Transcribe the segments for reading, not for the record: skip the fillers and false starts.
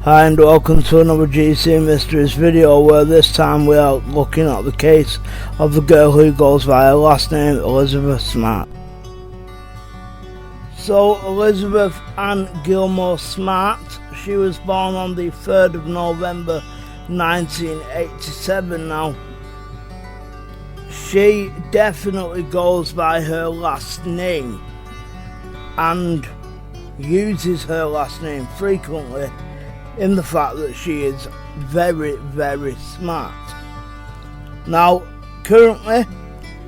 Hi and welcome to another GC Mysteries video, where this time we are looking at the case of the girl who goes by her last name Elizabeth Smart. So Elizabeth Ann Gilmore Smart, she was born on the 3rd of November 1987. Now, she definitely goes by her last name and uses her last name frequently, in the fact that she is very, very smart. Now, currently,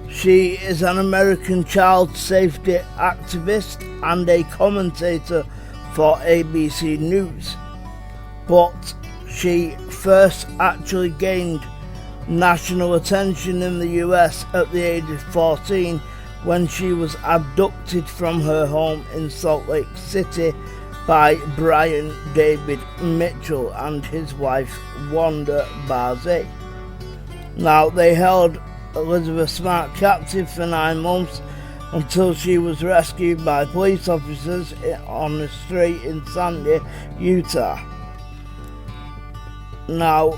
she is an American child safety activist and a commentator for ABC News. But she first actually gained national attention in the US at the age of 14 when she was abducted from her home in Salt Lake City by Brian David Mitchell and his wife Wanda Barzeh. Now, they held Elizabeth Smart captive for 9 months until she was rescued by police officers on the street in Sandy, Utah. Now,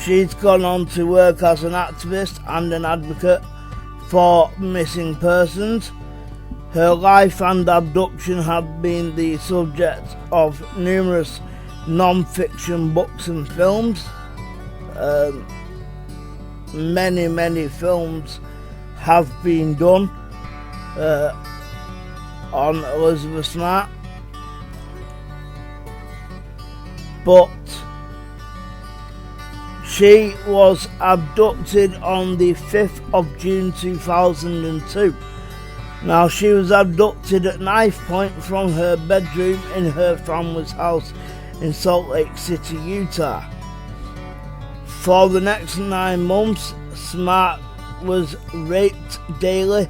she's gone on to work as an activist and an advocate for missing persons. Her life and abduction have been the subject of numerous non-fiction books and films. Many films have been done on Elizabeth Smart, but she was abducted on the 5th of June 2002. Now, she was abducted at knife point from her bedroom in her family's house in Salt Lake City, Utah. For the next 9 months, Smart was raped daily,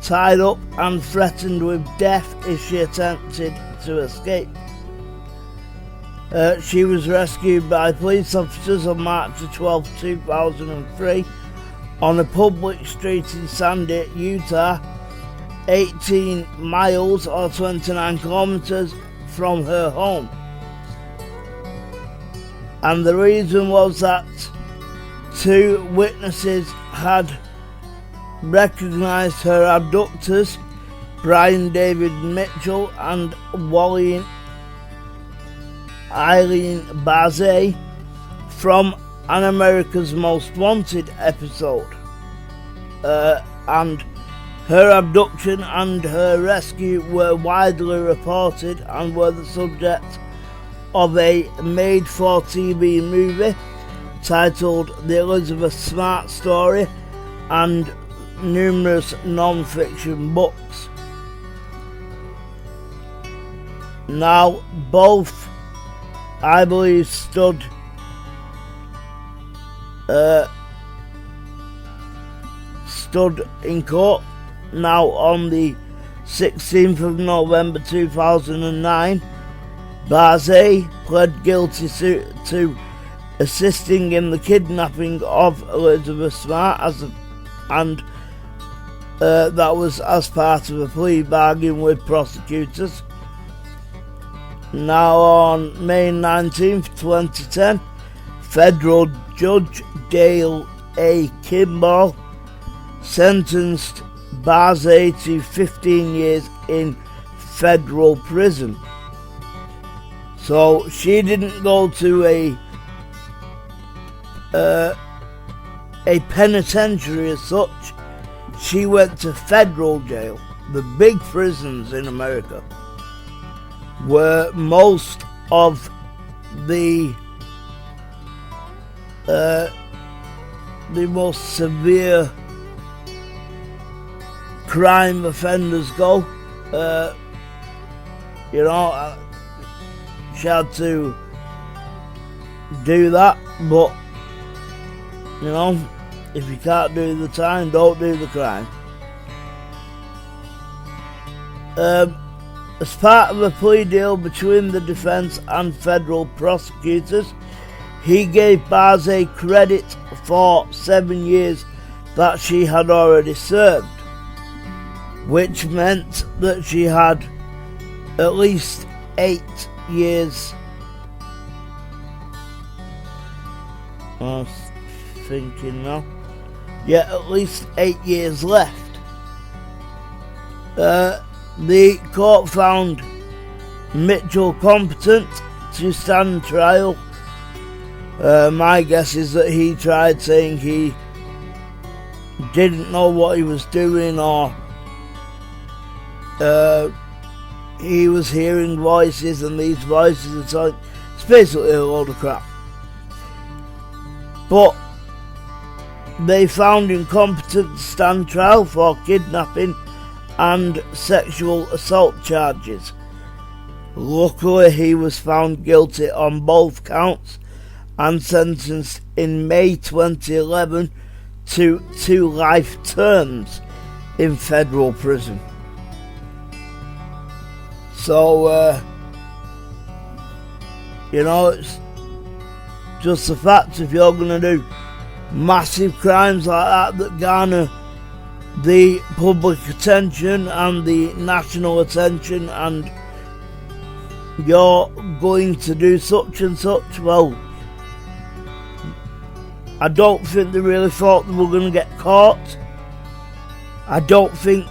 tied up and threatened with death if she attempted to escape. She was rescued by police officers on March 12, 2003 on a public street in Sandy, Utah, 18 miles or 29 kilometers from her home. And the reason was that 2 witnesses had recognized her abductors, Brian David Mitchell and Eileen Barzeh, from an America's Most Wanted episode. And her abduction and her rescue were widely reported and were the subject of a made-for-TV movie titled The Elizabeth Smart Story and numerous non-fiction books. Now, both, I believe, stood in court. Now, on the 16th of November 2009, Barzeh pled guilty to assisting in the kidnapping of Elizabeth Smart, and that was as part of a plea bargain with prosecutors. Now, on May 19th, 2010, federal judge Dale A. Kimball sentenced Barzeh to 15 years in federal prison. So she didn't go to a penitentiary as such. She went to federal jail, the big prisons in America, where most of the most severe crime offenders go. She had to do that, but if you can't do the time, don't do the crime. As part of a plea deal between the defense and federal prosecutors, he gave Barzeh credit for 7 years that she had already served, which meant that she had at least 8 years I was thinking now. Yeah, at least 8 years left. The court found Mitchell competent to stand trial. My guess is that he tried saying he didn't know what he was doing, or he was hearing voices, and these voices are telling. It's basically a load of crap. But they found him competent to stand trial for kidnapping and sexual assault charges. Luckily, he was found guilty on both counts and sentenced in May 2011 to 2 life terms in federal prison. So, it's just the fact, if you're going to do massive crimes like that garner the public attention and the national attention, and you're going to do such and such, well, I don't think they really thought they were going to get caught. I don't think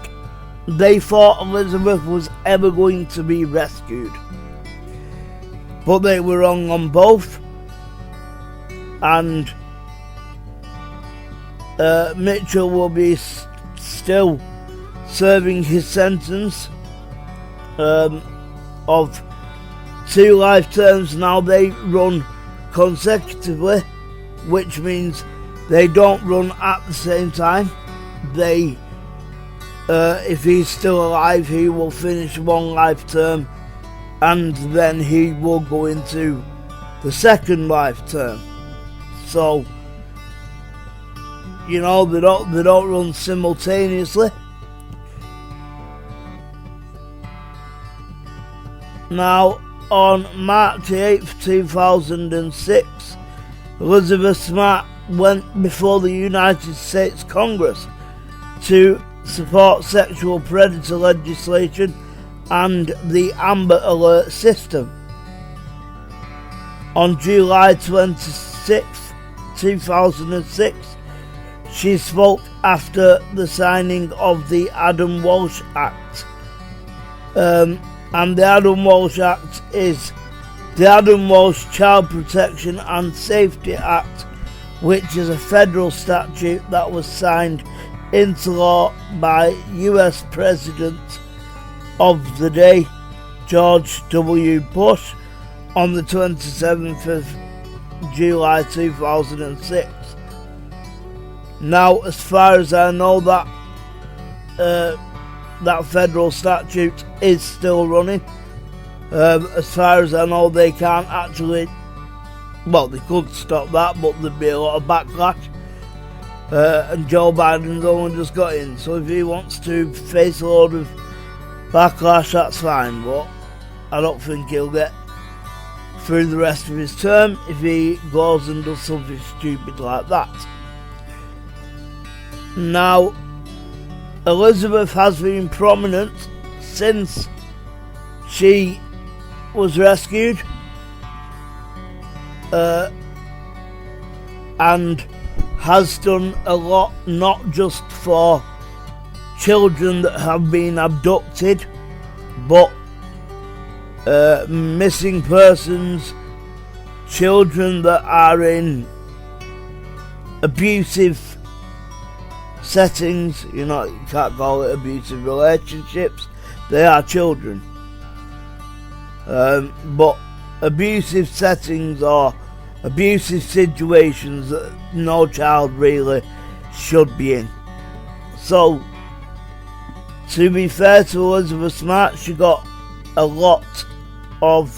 they thought Elizabeth was ever going to be rescued. But they were wrong on both. And Mitchell will be still serving his sentence of 2 life terms. Now they run consecutively, which means they don't run at the same time. They, if he's still alive, he will finish 1 life term, and then he will go into the 2nd life term. So, they don't run simultaneously. Now, on March 8th, 2006, Elizabeth Smart went before the United States Congress to support sexual predator legislation and the Amber Alert system. On July 26th, 2006, she spoke after the signing of the Adam Walsh Act. And the Adam Walsh Act is the Adam Walsh Child Protection and Safety Act, which is a federal statute that was signed into law by US President of the day, George W. Bush, on the 27th of July 2006. Now, as far as I know, that federal statute is still running. As far as I know, they can't actually, they could stop that, but there'd be a lot of backlash. And Joe Biden's only just got in, so if he wants to face a load of backlash, that's fine, but I don't think he'll get through the rest of his term if he goes and does something stupid like that. Now, Elizabeth has been prominent since she was rescued, and has done a lot, not just for children that have been abducted, but missing persons, children that are in abusive settings. You can't call it abusive relationships, they are children. But abusive settings or abusive situations that no child really should be in. So, to be fair to Elizabeth Smart, she got a lot of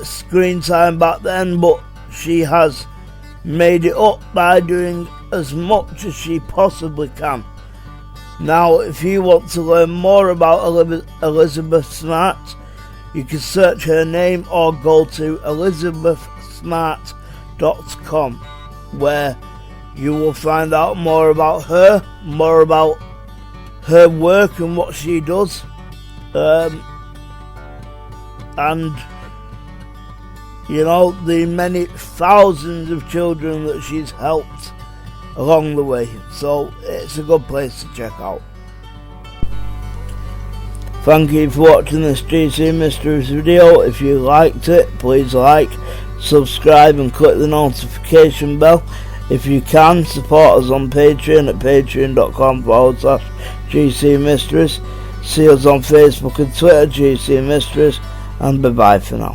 screen time back then, but she has made it up by doing as much as she possibly can. Now, if you want to learn more about Elizabeth Smart, you can search her name or go to elizabethsmart.com, where you will find out more about her, more about her work and what she does. And you know, the many thousands of children that she's helped along the way. So it's a good place to check out. Thank you for watching this GC Mysteries video. If you liked it, please like, subscribe and click the notification bell. If you can, support us on Patreon at patreon.com/GC Mysteries. See us on Facebook and Twitter, GC Mysteries, and bye bye for now.